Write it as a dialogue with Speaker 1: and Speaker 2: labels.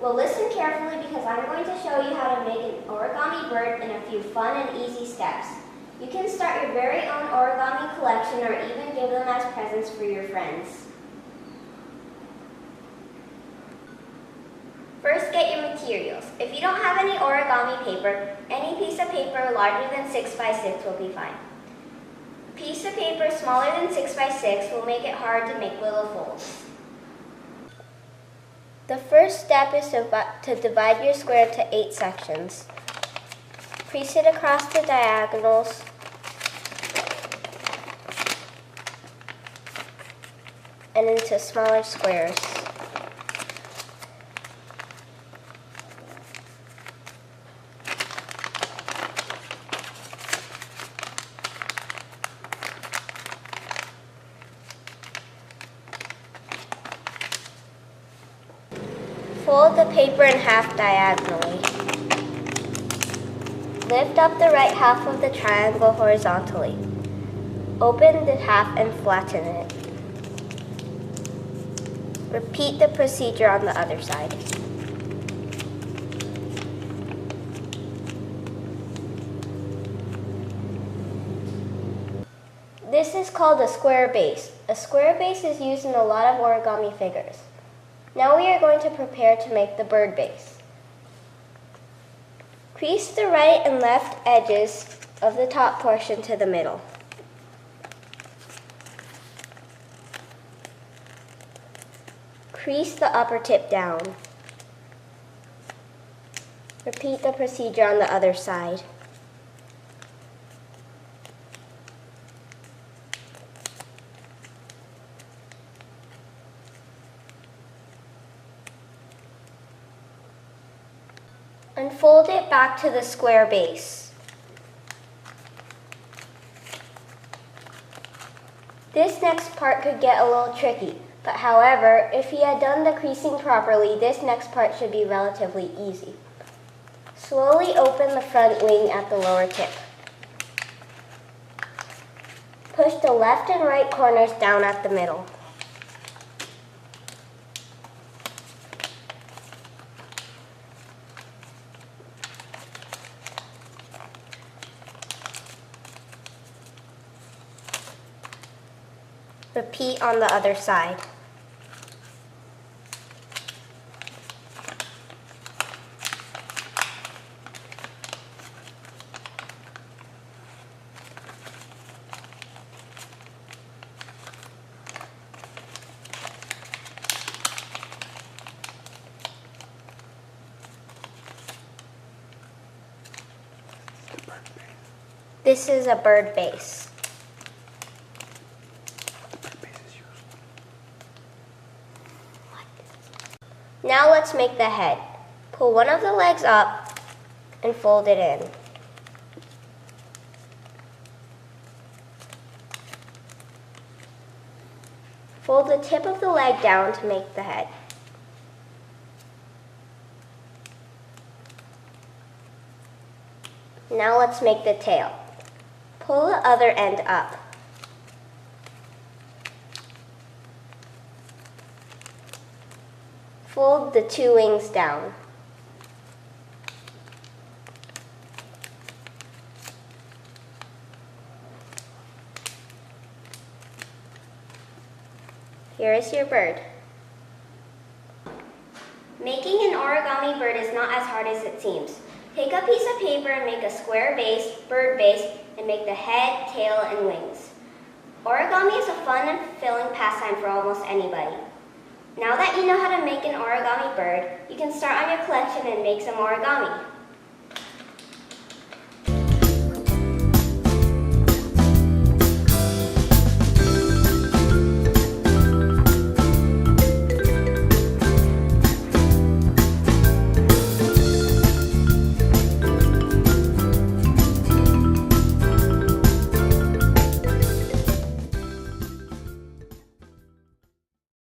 Speaker 1: Well, listen carefully because I'm going to show you how to make an origami bird in a few fun and easy steps. You can start your very own origami collection or even give them as presents for your friends. First, get your materials. If you don't have any origami paper, any piece of paper larger than 6 by 6 will be fine. A piece of paper smaller than 6 by 6 will make it hard to make little folds. The first step is to divide your square into 8 sections. Crease it across the diagonals and into smaller squares. Fold the paper in half diagonally. Lift up the right half of the triangle horizontally. Open the half and flatten it. Repeat the procedure on the other side. This is called a square base. A square base is used in a lot of origami figures. Now we are going to prepare to make the bird base. Crease the right and left edges of the top portion to the middle. Crease the upper tip down. Repeat the procedure on the other side. And fold it back to the square base. This next part could get a little tricky, but however, if you had done the creasing properly, this next part should be relatively easy. Slowly open the front wing at the lower tip. Push the left and right corners down at the middle. Repeat on the other side. This is a bird base. Now let's make the head. Pull one of the legs up and fold it in. Fold the tip of the leg down to make the head. Now let's make the tail. Pull the other end up. Fold the 2 wings down. Here is your bird. Making an origami bird is not as hard as it seems. Take a piece of paper and make a square base, bird base, and make the head, tail, and wings. Origami is a fun and fulfilling pastime for almost anybody. Now that you know how to make an origami bird, you can start on your collection and make some origami.